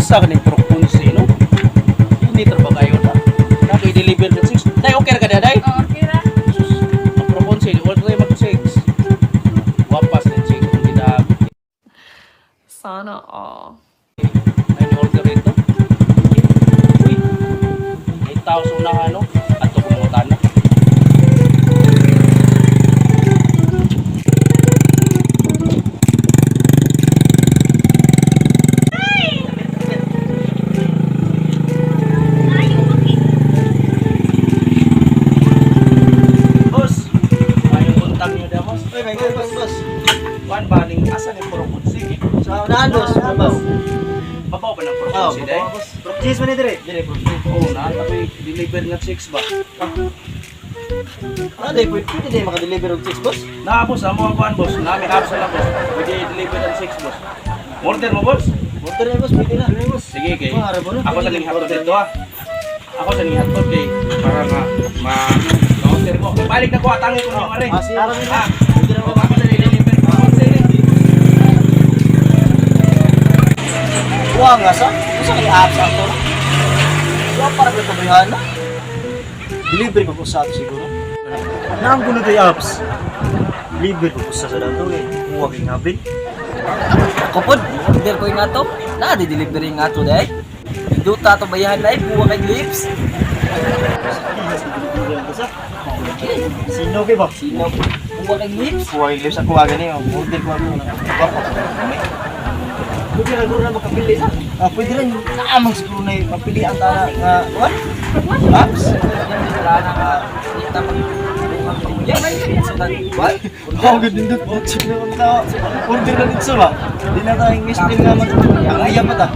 Asa ka ni Proponse, no? Hindi trabaho kayo na. Naka-deliver ka 6. Day, okay ka na, day? Oo, okay ra. Ang Proponse, order tayo mag-6. Wapas na 6 kung ginagawa. Sana all. Ay, order ito. Uy, 8,000 na ano? At ito kumutan na. Boss, ayong untang nyo na, boss. Ay, may gawin boss. Kuan ba ning asa ni Proponse? Sa unahan boss, mabaw. Babaw ba ng Oh, Proponse, day? boss. Cheese man ni dire. Dire boss. Oo na, tapi deliver nga 6 ba? Ah, dai pwede din maka-deliver og cheese boss. Na boss, amo ang kuan boss. Nami apps na lang boss. Pwede deliver ang 6 boss. Order mo boss? Order na boss, pwede na. Boss. Sige kay. Ah, harap mo na. Ako sa ning hotdog dito ah. Ako sa ning hotdog kay para nga order mo. Kay balik na ko atangi ko ng are. Ah, sige. Ah, Pwede na ako boss. sa deliver ko sige. Wa nga sa. Usa ka apps ato. Wa para ko tabihan na. Deliver ko sa ato siguro. Nang kuno tay apps. Deliver ko sa dato eh. Wa kay ngabin. Ako po, order ko yung ato. Na, di-delivery nga ato dahil. Duta to bayahan na buwa kay lips. Sino kay ba? Sino? Buwa kay lips. Kuha yung lips ako aga niyo. Order ko ako. Pwede na guro na makapili na. Ah, pwede rin. Naamang siguro na yung mapili ang tana nga. What? Apps? What? Oh, ganda dito. Sino na order na dito ba? Di na tayo mistil nga ang ayam pa ta.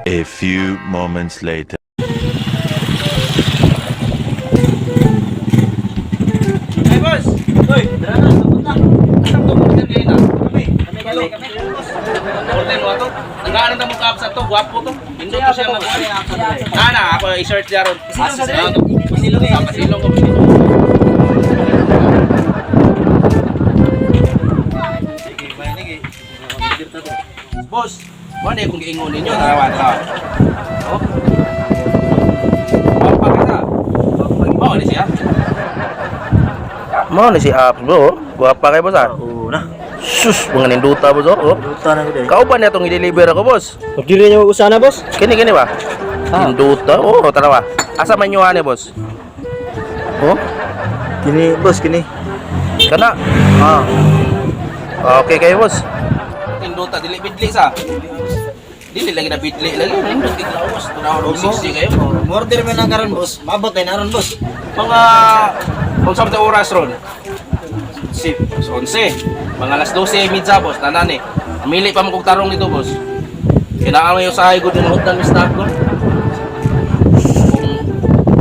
A few moments later. Hey boss. Hoy, dara na, sabot na. Asam to order kay na. Kami. Order mo ato. Nagaanan ta mo ka apps ato, gwapo to. Indot to siya nga. Ana, ako i-search daron. Silong sa dali. Silong eh. Pasilong ko. Sige, bayan lagi. Order ta to. Boss, mo na kung giingon ninyo tarawan ta. Oh. Papa ka na. Mo ni siya. Mo ni si apps bro. Guwapa kay boss ah. Oo na. Sus, mga ninduta boss oh. Luta na ko dai. Kau pa na itong i-deliver ako boss. Pagdiri niyo usana boss? Kini ba? Ah. Ninduta. Oh, tarawa. Asa man nyo ani boss? Oh, Kini boss, kini. kana. Ah. Okay kayo boss. Ninduta dili bidli sa. Dili lagi na bidli lagi. Nindut kay lawas. Tunaw og 60 kayo. Order man na karon boss. Mabot ay naron boss. Mga kung sa mga oras ron. Si 11. Mga alas 12 midsa boss, tanan eh. Amili pa mo kog tarong nito boss. Kailangan mo sa good na hutdan ni staff ko. Kung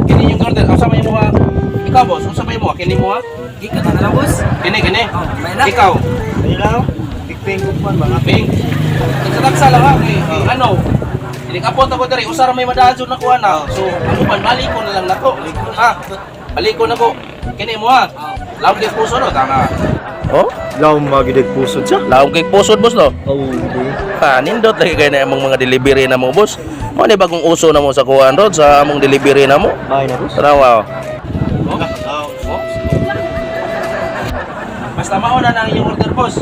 kini yung order, asa may mo ha? Ikaw boss, unsa may mo? Kini mo ha? Di ka na lang, boss. Kini. Oh, may na. Ikaw, Ay lang. Big ping ko pa mga ping. Nagsataksa lang ha, kay ano? Inikapot ako diri, usara may madadyo na kuha na. So, ano man, balik ko na lang nako. Ha? Balik ko na ko. Kini mo ha? Laom kay puso no, tama. Oh? laom magidig pusod siya. Laom kay puso boss no? Oh, di. Ha, nindot lagi kayo na among mga delivery na mo boss. Mo ni bagong uso na mo sa kuhaan rod sa among delivery na mo. Bye na boss. Tanawa. Oh. Basta mauna na ang inyong order boss.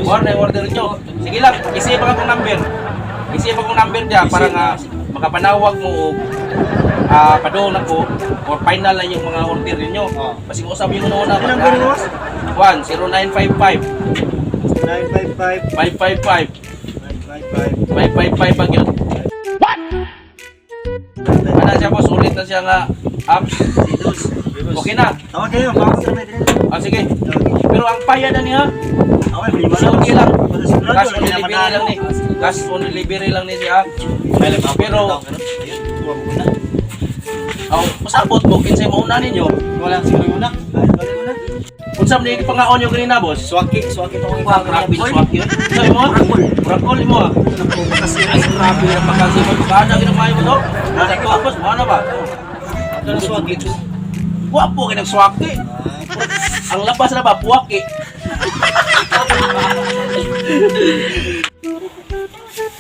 Or na yung order nyo. Sige lang, isip akong number. Isip akong number diya para nga makapanawag mo o padoon ako or final na yung mga order ninyo. Kasi usap yung una Ilang gano'n boss? 0955 955 555 955 555 pag yun. Ano siya boss, ulit na siya nga apps. Okay na. Tawag kayo, bakit kami din? Sige. Pero ang payad na niya, Okay, lima so, lang. okay lang. Sigurado, Cash on hindi delivery naman lang ni. Cash on delivery lang ni siya. Pero, masabot mo, kinsay mauna ninyo. Wala siguro muna. Wala muna. Kung saan nyo ipangaon yung kanina, boss? Swaki to ang Wow, grabe na swak yun. Sabi mo? Rakol mo ah. Ay, grabe na pagkasi mo. Kada kinamayo mo to? Nasa to, boss, ano ba? Ano swaki? Wapo ka nagswaki. Ang labas na ba, puwaki.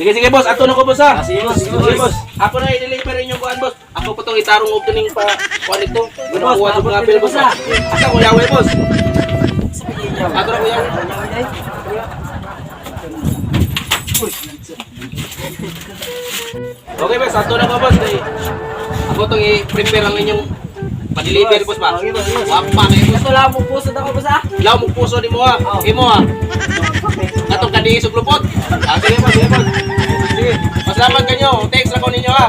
Sige boss, ato na ko boss ha. Sige, boss. Sige boss. Ako na i-deliver inyong kuan boss. Ako pa tong itarong opening pa kuan ito. Ano kuha sa mga bill boss ha. Asa ko yawe boss. Ato na ko yawe. Okay boss, ato na ko boss. Ako tong i-prepare ang inyong pa-deliver boss ba. Wag pa kayo boss. Ito lang mo puso ako boss ha. Law mo puso di mo ha. Imo ha. Atong kadi isog lupot. Sige boss, sige boss. Sige. Pasalamat kanyo. Text lang ko ninyo ha.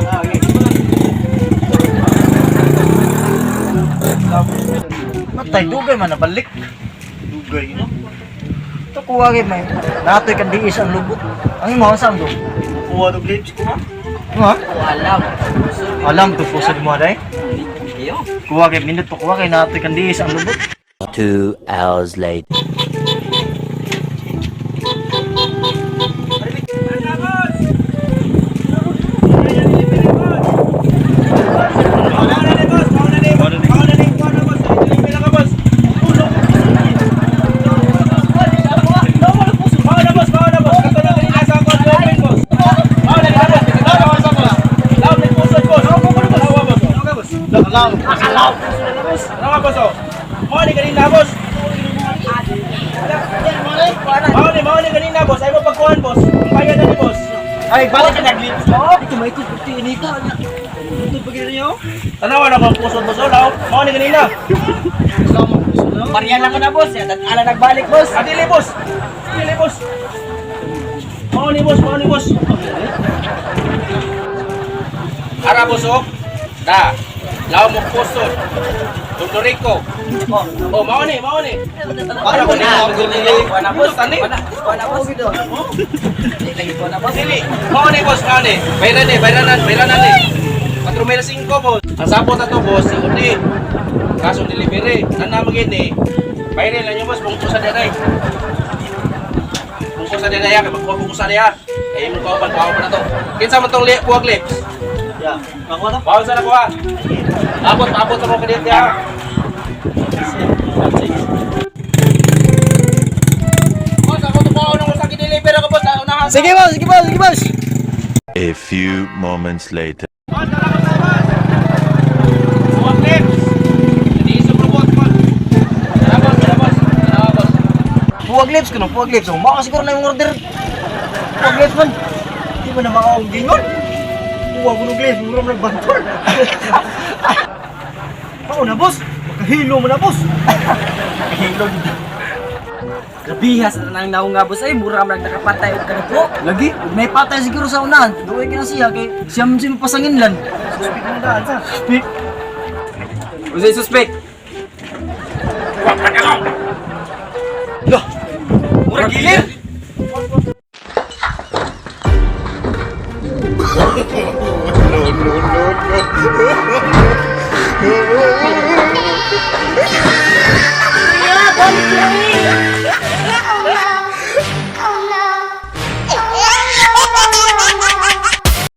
Matay, dugay man nabalik. Dugay, no? Ito kuha kayo, may. Natoy kan diis ang lubot. Ang imo, saan do? Kuha do clips ko, ha? Ha? Alam. Alam to po sa mo, day. Iyo. Kuha kayo, minute po kuha kayo, natoy kan diis ang lubot. 2 hours later. Ay, balik ka nag-clips mo? Ito may tututi ini ka. Ito pagkira niyo? Tanawa na bang puso boss olaw? Mao ni ganina. Pariyan lang ko na boss. Yan, ala nagbalik boss. Adili boss. Adili boss. Mao ni boss, mao ni boss. Ara boss oh. Da. Law mo puso. Tunduriko. Oh, mao ni, mao ni. Para ko na. Kuha na boss. Tani. Kuha na boss. Lagi kuha na boss. Dili. Mao ni boss, mao ni. Bayranan ni. 4,500 boss. Ang sapot na to boss, si Udi. Kasong delivery. Nana magini. Bayrin lang yung boss, bungko sa daday. Bungko sa daday, kaya magkuha sa daday. Eh, mo ko pa na to. Kinsa man tong buwag lips? Ya, ako na. Bawal sa nakuha. Abot mo kadit ya. Boss, ako to po nang sa delivery ako boss. Unahan. Sige boss, sige boss, sige boss. A few moments later. Boss, dala ko sa boss. Buwag lips. Hindi isog robot ko. Dala boss. Puwag lips ko no, puwag lips. Maka siguro na yung order. Puwag lips man. Hindi mo na makaong gingon. Puwag ko no lips, mura mo nagbantol. Ako na boss. Magkahilo mo na boss. Magkahilo dito. Grabihas na nang naunga boss ay mura man nakapatay og kanito. Lagi, may patay siguro sa unahan. Duway ka na siya kay siyam siya mapasangin lan. Suspect mo daan sa. Suspect. Usay suspect. Loh, mura gilir. Yeah, don't play.